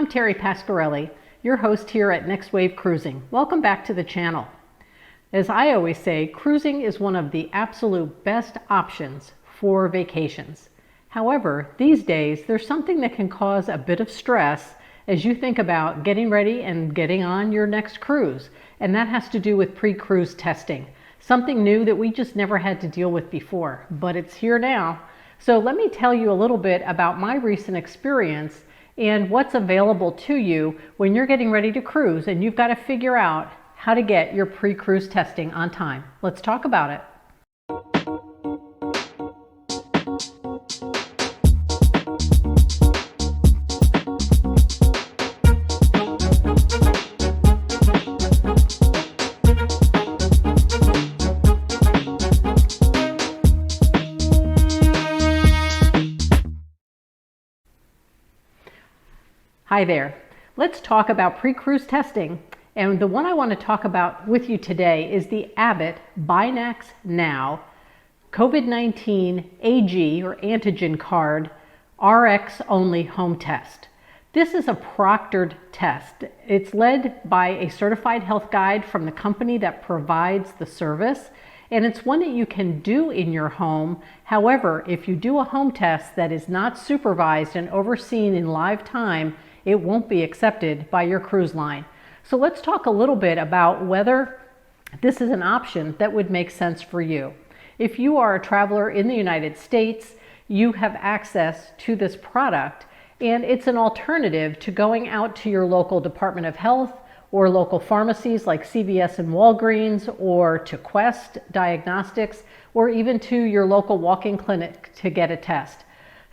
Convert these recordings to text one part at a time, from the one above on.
I'm Terry Pasquarelli, your host here at Next Wave Cruising. Welcome back to the channel. As I always say, cruising is one of the absolute best options for vacations. However, these days there's something that can cause a bit of stress as you think about getting ready and getting on your next cruise, and that has to do with pre-cruise testing. Something new that we just never had to deal with before, but it's here now. So let me tell you a little bit about my recent experience and what's available to you when you're getting ready to cruise and you've got to figure out how to get your pre-cruise testing on time. Let's talk about it. Hi there. Let's talk about pre-cruise testing, and the one I want to talk about with you today is the Abbott BinaxNOW COVID-19 AG or antigen card RX only home test. This is a proctored test. It's led by a certified health guide from the company that provides the service, and it's one that you can do in your home. However, if you do a home test that is not supervised and overseen in live time, it won't be accepted by your cruise line. So let's talk a little bit about whether this is an option that would make sense for you. If you are a traveler in the United States, you have access to this product, and it's an alternative to going out to your local Department of Health or local pharmacies like CVS and Walgreens, or to Quest Diagnostics, or even to your local walk-in clinic to get a test.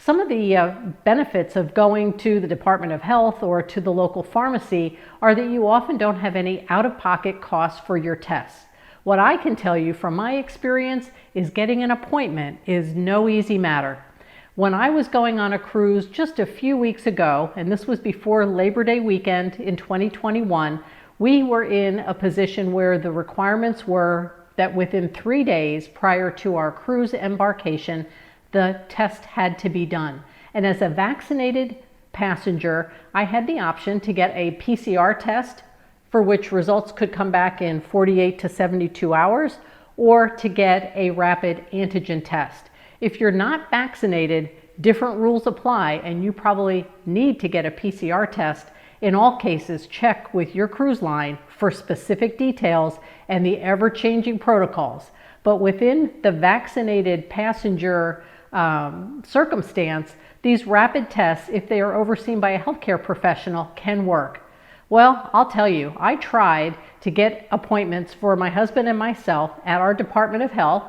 Some of the benefits of going to the Department of Health or to the local pharmacy are that you often don't have any out-of-pocket costs for your tests. What I can tell you from my experience is getting an appointment is no easy matter. When I was going on a cruise just a few weeks ago, and this was before Labor Day weekend in 2021, we were in a position where the requirements were that within 3 days prior to our cruise embarkation, the test had to be done. And as a vaccinated passenger, I had the option to get a PCR test for which results could come back in 48 to 72 hours, or to get a rapid antigen test. If you're not vaccinated, different rules apply, and you probably need to get a PCR test. In all cases, check with your cruise line for specific details and the ever-changing protocols. But within the vaccinated passenger circumstance, these rapid tests, if they are overseen by a healthcare professional, can work. Well, I'll tell you, I tried to get appointments for my husband and myself at our Department of Health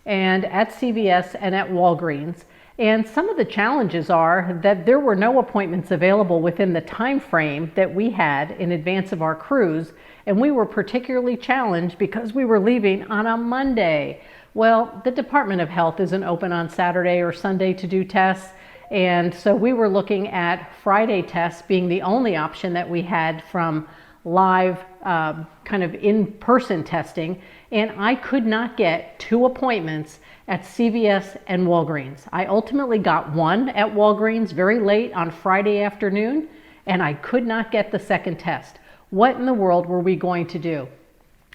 and at CVS and at Walgreens. And some of the challenges are that there were no appointments available within the time frame that we had in advance of our cruise. And we were particularly challenged because we were leaving on a Monday. Well, the Department of Health isn't open on Saturday or Sunday to do tests. And so we were looking at Friday tests being the only option that we had from live kind of in-person testing. And I could not get 2 appointments at CVS and Walgreens. I ultimately got one at Walgreens very late on Friday afternoon, and I could not get the second test. What in the world were we going to do?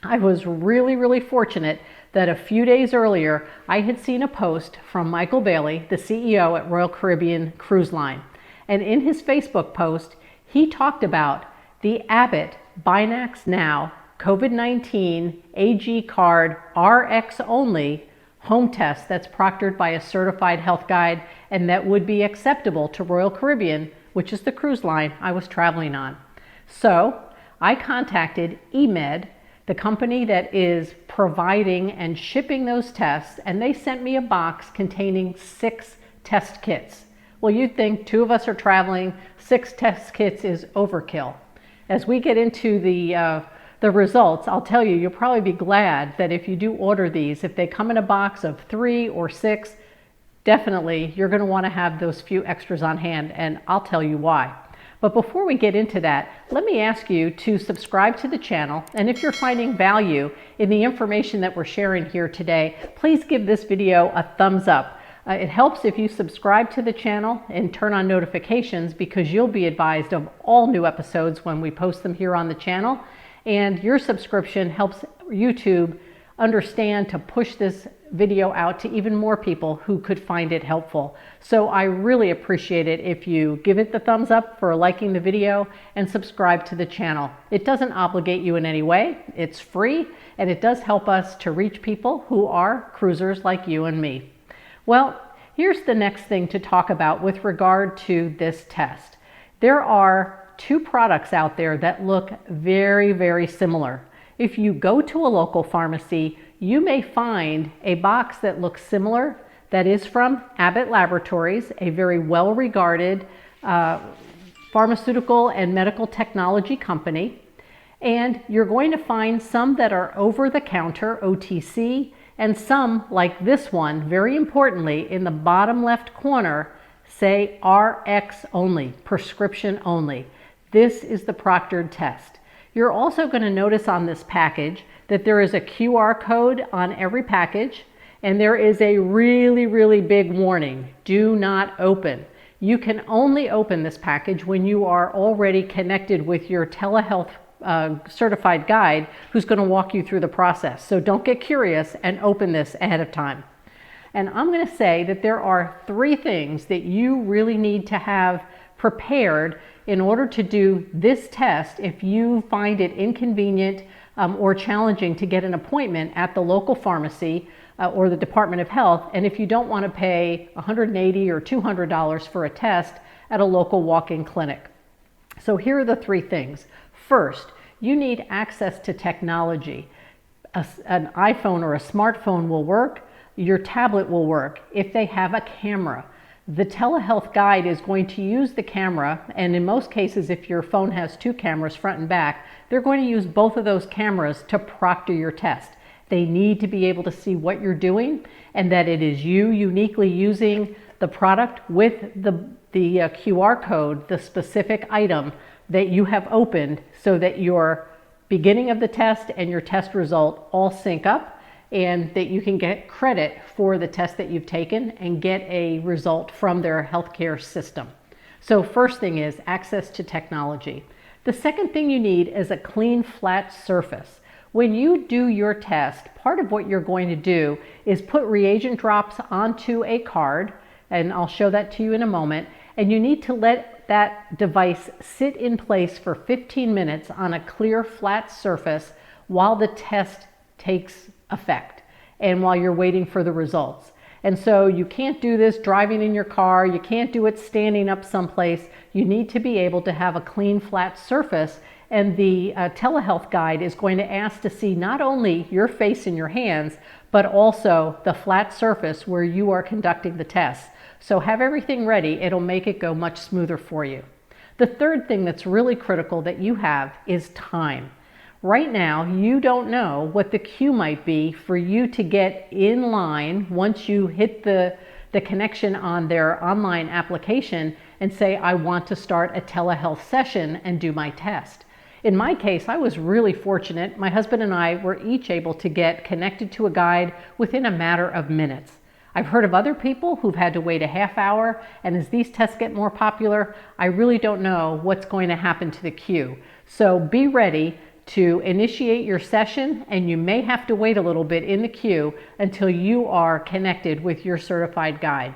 I was really fortunate that a few days earlier, I had seen a post from Michael Bailey, the CEO at Royal Caribbean Cruise Line. And in his Facebook post, he talked about the Abbott BinaxNOW COVID-19 AG card RX only home test that's proctored by a certified health guide and that would be acceptable to Royal Caribbean, which is the cruise line I was traveling on. So I contacted eMed, the company that is providing and shipping those tests, and they sent me a box containing 6 test kits. Well, you'd think 2 of us are traveling, 6 test kits is overkill. As we get into the results, I'll tell you, you'll probably be glad that if you do order these, if they come in a box of 3 or 6, definitely you're going to want to have those few extras on hand, and I'll tell you why. But before we get into that, let me ask you to subscribe to the channel, and if you're finding value in the information that we're sharing here today, please give this video a thumbs up. It helps if you subscribe to the channel and turn on notifications, because you'll be advised of all new episodes when we post them here on the channel. And your subscription helps YouTube understand to push this video out to even more people who could find it helpful. So I really appreciate it if you give it the thumbs up for liking the video and subscribe to the channel. It doesn't obligate you in any way. It's free, and it does help us to reach people who are cruisers like you and me. Well, here's the next thing to talk about with regard to this test. There are two products out there that look very, very similar. If you go to a local pharmacy, you may find a box that looks similar that is from Abbott Laboratories, a very well-regarded pharmaceutical and medical technology company. And you're going to find some that are over-the-counter, OTC, and some, like this one, very importantly, in the bottom left corner, say RX only, prescription only. This is the proctored test. You're also going to notice on this package that there is a QR code on every package, and there is a really, really big warning: do not open. You can only open this package when you are already connected with your telehealth certified guide, who's going to walk you through the process. So don't get curious and open this ahead of time. And I'm going to say that there are three things that you really need to have prepared in order to do this test if you find it inconvenient or challenging to get an appointment at the local pharmacy or the Department of Health, and if you don't want to pay $180 or $200 for a test at a local walk-in clinic. So here are the three things. First, you need access to technology. An iPhone or a smartphone will work. Your tablet will work if they have a camera. The telehealth guide is going to use the camera, and in most cases, if your phone has two cameras, front and back, they're going to use both of those cameras to proctor your test. They need to be able to see what you're doing and that it is you uniquely using the product with the QR code, the specific item that you have opened, so that your beginning of the test and your test result all sync up, and that you can get credit for the test that you've taken and get a result from their healthcare system. So first thing is access to technology. The second thing you need is a clean, flat surface. When you do your test, part of what you're going to do is put reagent drops onto a card, and I'll show that to you in a moment, and you need to let that device sit in place for 15 minutes on a clear, flat surface while the test takes effect and while you're waiting for the results. And so you can't do this driving in your car, you can't do it standing up someplace. You need to be able to have a clean, flat surface, and the telehealth guide is going to ask to see not only your face and your hands, but also the flat surface where you are conducting the test. So have everything ready. It'll make it go much smoother for you. The third thing that's really critical that you have is time. Right now, you don't know what the queue might be for you to get in line once you hit the connection on their online application and say, I want to start a telehealth session and do my test. In my case, I was really fortunate. My husband and I were each able to get connected to a guide within a matter of minutes. I've heard of other people who've had to wait a half hour, and as these tests get more popular, I really don't know what's going to happen to the queue. So be ready to initiate your session, and you may have to wait a little bit in the queue until you are connected with your certified guide.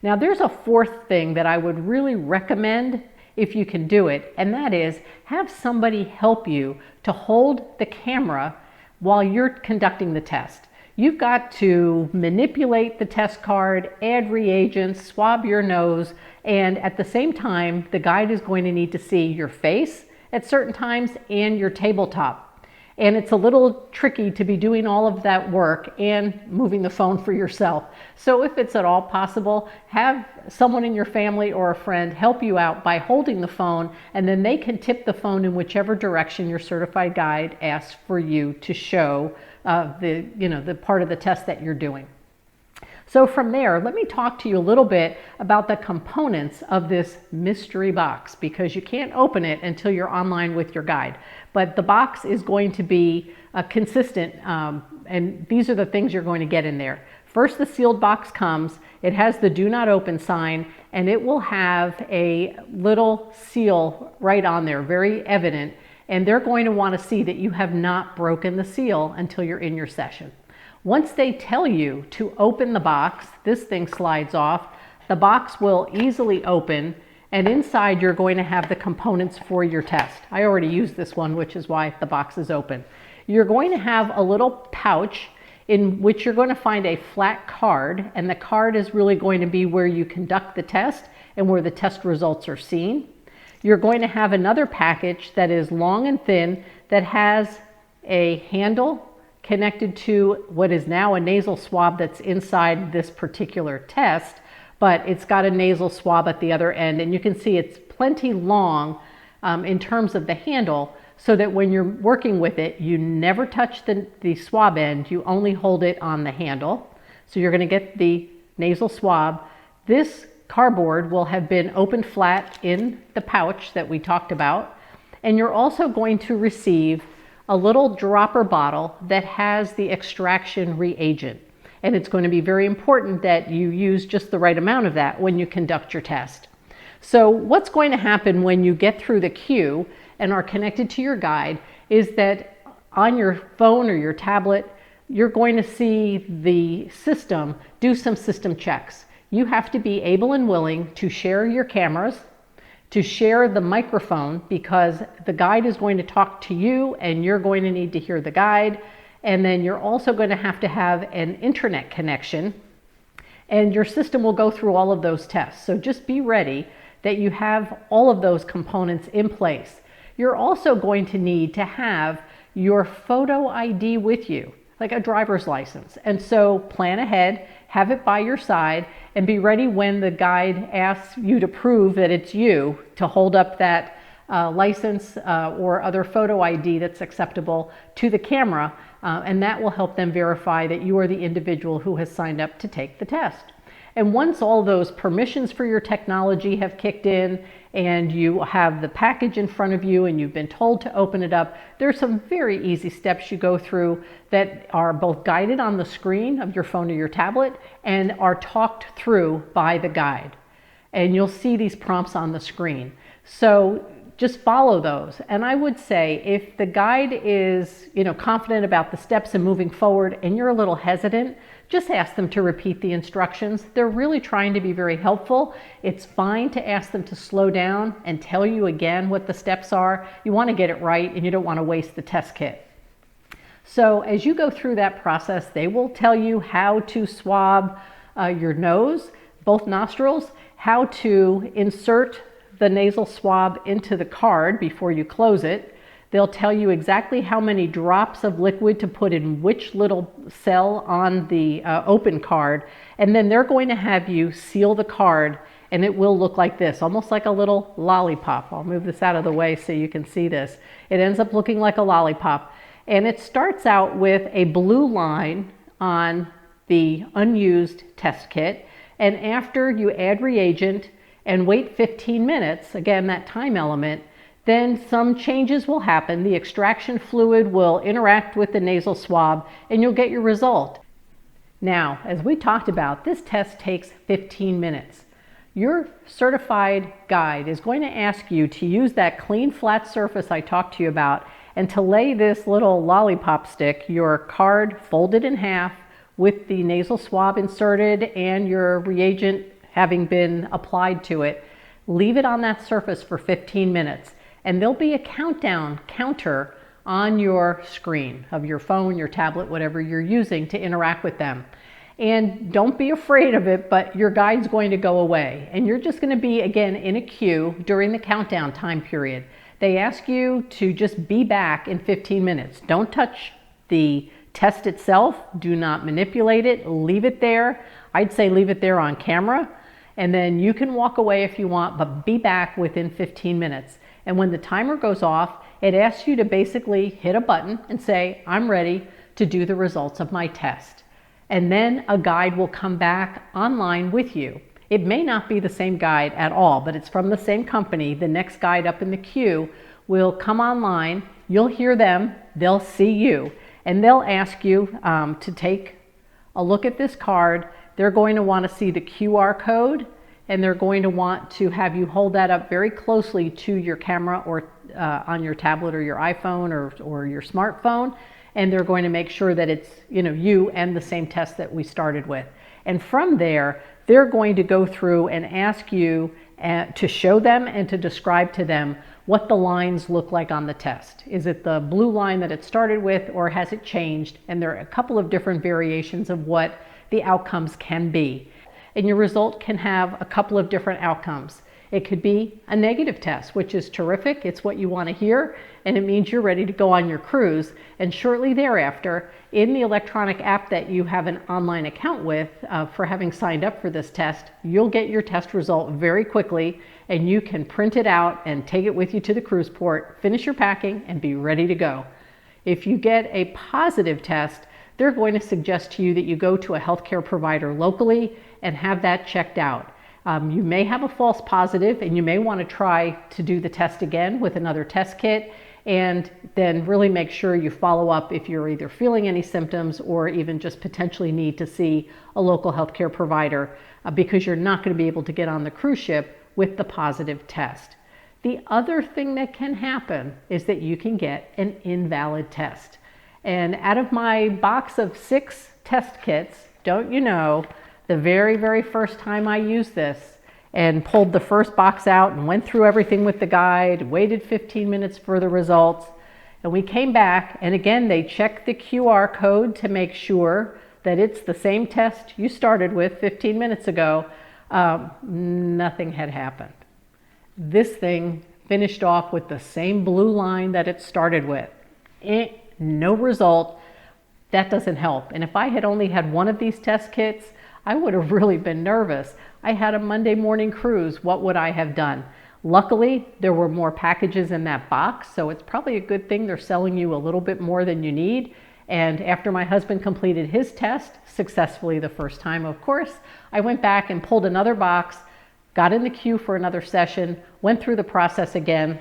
Now, there's a fourth thing that I would really recommend if you can do it, and that is have somebody help you to hold the camera while you're conducting the test. You've got to manipulate the test card, add reagents, swab your nose, and at the same time, the guide is going to need to see your face at certain times and your tabletop. And it's a little tricky to be doing all of that work and moving the phone for yourself. So if it's at all possible, have someone in your family or a friend help you out by holding the phone, and then they can tip the phone in whichever direction your certified guide asks for you to show the part of the test that you're doing. So from there, let me talk to you a little bit about the components of this mystery box, because you can't open it until you're online with your guide. But the box is going to be consistent, and these are the things you're going to get in there. First, the sealed box comes. It has the do not open sign, and it will have a little seal right on there, very evident. And they're going to want to see that you have not broken the seal until you're in your session. Once they tell you to open the box, this thing slides off. The box will easily open, and inside you're going to have the components for your test. I already used this one, which is why the box is open. You're going to have a little pouch in which you're going to find a flat card, and the card is really going to be where you conduct the test and where the test results are seen. You're going to have another package that is long and thin that has a handle connected to what is now a nasal swab that's inside this particular test, but it's got a nasal swab at the other end, and you can see it's plenty long in terms of the handle, so that when you're working with it, you never touch the swab end, you only hold it on the handle. So you're going to get the nasal swab. This cardboard will have been opened flat in the pouch that we talked about, and you're also going to receive a little dropper bottle that has the extraction reagent. And it's going to be very important that you use just the right amount of that when you conduct your test. So what's going to happen when you get through the queue and are connected to your guide is that on your phone or your tablet, you're going to see the system do some system checks. You have to be able and willing to share your cameras, to share the microphone, because the guide is going to talk to you and you're going to need to hear the guide. And then you're also going to have an internet connection, and your system will go through all of those tests. So just be ready that you have all of those components in place. You're also going to need to have your photo ID with you, like a driver's license. And so plan ahead, have it by your side, and be ready when the guide asks you to prove that it's you to hold up that license or other photo ID that's acceptable to the camera, and that will help them verify that you are the individual who has signed up to take the test. And once all those permissions for your technology have kicked in and you have the package in front of you and you've been told to open it up, there's some very easy steps you go through that are both guided on the screen of your phone or your tablet and are talked through by the guide. And you'll see these prompts on the screen. So just follow those. And I would say if the guide is, confident about the steps and moving forward and you're a little hesitant, just ask them to repeat the instructions. They're really trying to be very helpful. It's fine to ask them to slow down and tell you again what the steps are. You want to get it right and you don't want to waste the test kit. So as you go through that process, they will tell you how to swab your nose, both nostrils, how to insert the nasal swab into the card before you close it. They'll tell you exactly how many drops of liquid to put in which little cell on the open card. And then they're going to have you seal the card, and it will look like this, almost like a little lollipop. I'll move this out of the way so you can see this. It ends up looking like a lollipop. And it starts out with a blue line on the unused test kit. And after you add reagent and wait 15 minutes, again, that time element, then some changes will happen. The extraction fluid will interact with the nasal swab and you'll get your result. Now, as we talked about, this test takes 15 minutes. Your certified guide is going to ask you to use that clean flat surface I talked to you about and to lay this little lollipop stick, your card folded in half with the nasal swab inserted and your reagent having been applied to it. Leave it on that surface for 15 minutes. And there'll be a countdown counter on your screen of your phone, your tablet, whatever you're using to interact with them. And don't be afraid of it, but your guide's going to go away. And you're just going to be, again, in a queue during the countdown time period. They ask you to just be back in 15 minutes. Don't touch the test itself. Do not manipulate it. Leave it there. I'd say leave it there on camera. And then you can walk away if you want, but be back within 15 minutes. And when the timer goes off, it asks you to basically hit a button and say, I'm ready to do the results of my test. And then a guide will come back online with you. It may not be the same guide at all, but it's from the same company. The next guide up in the queue will come online. You'll hear them. They'll see you. And they'll ask you to take a look at this card. They're going to want to see the QR code, and they're going to want to have you hold that up very closely to your camera or on your tablet or your iPhone or your smartphone. And they're going to make sure that it's, you and the same test that we started with. And from there, they're going to go through and ask you to show them and to describe to them what the lines look like on the test. Is it the blue line that it started with, or has it changed? And there are a couple of different variations of what the outcomes can be. And your result can have a couple of different outcomes. It could be a negative test, which is terrific. It's what you want to hear, and it means you're ready to go on your cruise. And shortly thereafter, in the electronic app that you have an online account with for having signed up for this test, you'll get your test result very quickly, and you can print it out and take it with you to the cruise port, finish your packing, and be ready to go. If you get a positive test, they're going to suggest to you that you go to a healthcare provider locally and have that checked out. You may have a false positive, and you may want to try to do the test again with another test kit, and then really make sure you follow up if you're either feeling any symptoms or even just potentially need to see a local healthcare provider because you're not going to be able to get on the cruise ship with the positive test. The other thing that can happen is that you can get an invalid test. And out of my box of 6 test kits, don't you know, the very, very first time I used this and pulled the first box out and went through everything with the guide, waited 15 minutes for the results, and we came back, and again, they checked the QR code to make sure that it's the same test you started with 15 minutes ago. Nothing had happened. This thing finished off with the same blue line that it started with. No result. That doesn't help. And if I had only had one of these test kits, I would have really been nervous. I had a Monday morning cruise. What would I have done? Luckily, there were more packages in that box, so it's probably a good thing they're selling you a little bit more than you need. And after my husband completed his test successfully the first time, of course, I went back and pulled another box, got in the queue for another session, went through the process again,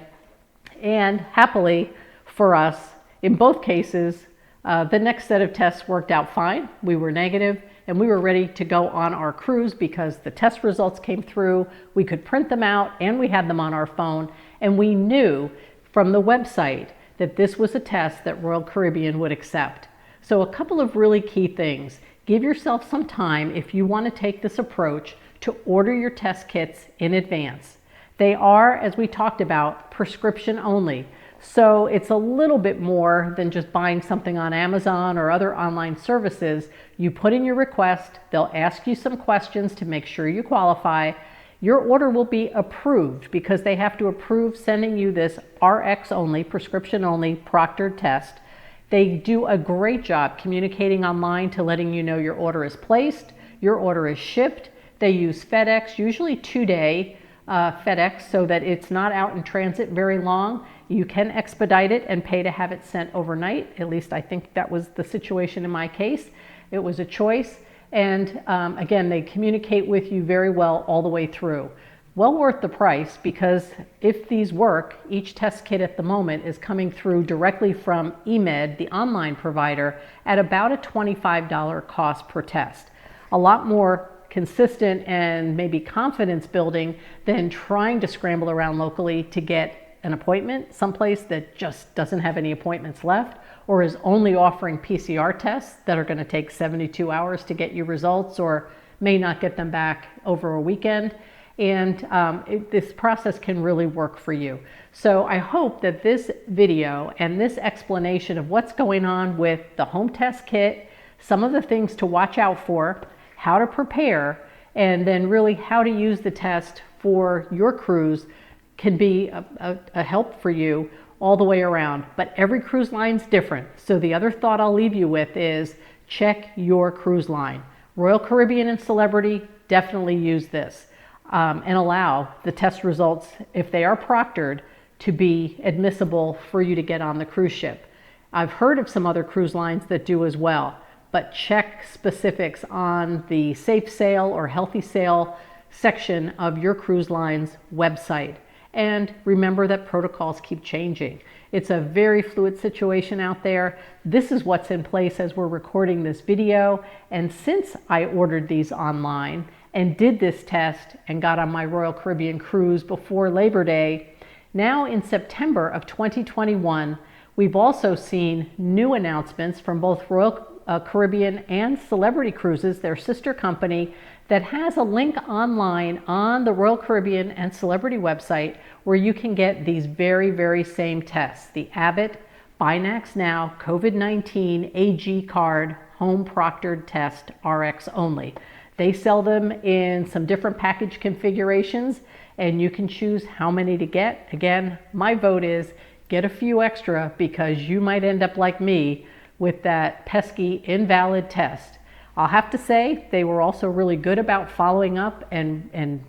and happily for us, in both cases, the next set of tests worked out fine. We were negative, and we were ready to go on our cruise because the test results came through. We could print them out, and we had them on our phone, and we knew from the website that this was a test that Royal Caribbean would accept. So a couple of really key things. Give yourself some time if you want to take this approach to order your test kits in advance. They are, as we talked about, prescription only. So it's a little bit more than just buying something on Amazon or other online services. You put in your request, they'll ask you some questions to make sure you qualify. Your order will be approved because they have to approve sending you this RX only, prescription only, proctored test. They do a great job communicating online to letting you know your order is placed, your order is shipped. They use FedEx, usually 2-day FedEx, so that it's not out in transit very long. You can expedite it and pay to have it sent overnight. At least I think that was the situation in my case. It was a choice. And again, they communicate with you very well all the way through. Well worth the price, because if these work, each test kit at the moment is coming through directly from eMed, the online provider, at about a $25 cost per test. A lot more consistent and maybe confidence building than trying to scramble around locally to get an appointment someplace that just doesn't have any appointments left, or is only offering PCR tests that are going to take 72 hours to get you results, or may not get them back over a weekend. And this process can really work for you. So I hope that this video and this explanation of what's going on with the home test kit, some of the things to watch out for, how to prepare, and then really how to use the test for your cruise can be a help for you all the way around. But every cruise line's different. So the other thought I'll leave you with is check your cruise line. Royal Caribbean and Celebrity definitely use this and allow the test results, if they are proctored, to be admissible for you to get on the cruise ship. I've heard of some other cruise lines that do as well, but check specifics on the Safe Sail or Healthy Sail section of your cruise line's website. And remember that protocols keep changing. It's a very fluid situation out there. This is what's in place as we're recording this video. And since I ordered these online and did this test and got on my Royal Caribbean cruise before Labor Day, now in September of 2021, we've also seen new announcements from both Royal Caribbean and Celebrity Cruises, their sister company, that has a link online on the Royal Caribbean and Celebrity website where you can get these very same tests, the Abbott BinaxNOW COVID-19 AG card home proctored test RX only. They sell them in some different package configurations and you can choose how many to get. Again, my vote is get a few extra because you might end up like me with that pesky invalid test. I'll have to say they were also really good about following up and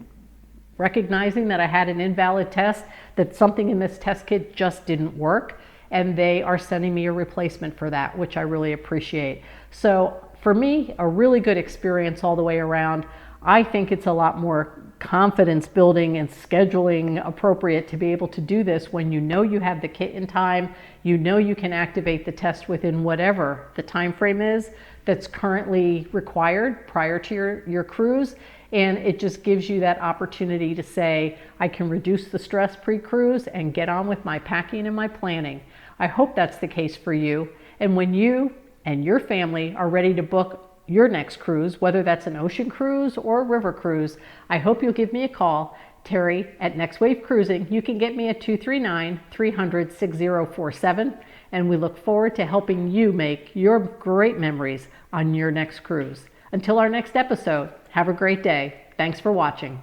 recognizing that I had an invalid test, that something in this test kit just didn't work, and they are sending me a replacement for that, which I really appreciate. So for me, a really good experience all the way around. I think it's a lot more confidence building and scheduling appropriate to be able to do this when you know you have the kit in time, you know you can activate the test within whatever the time frame is that's currently required prior to your cruise. And it just gives you that opportunity to say, I can reduce the stress pre-cruise and get on with my packing and my planning. I hope that's the case for you. And when you and your family are ready to book your next cruise, whether that's an ocean cruise or a river cruise, I hope you'll give me a call, Terry at Next Wave Cruising. You can get me at 239-300-6047, and we look forward to helping you make your great memories on your next cruise. Until our next episode, have a great day. Thanks for watching.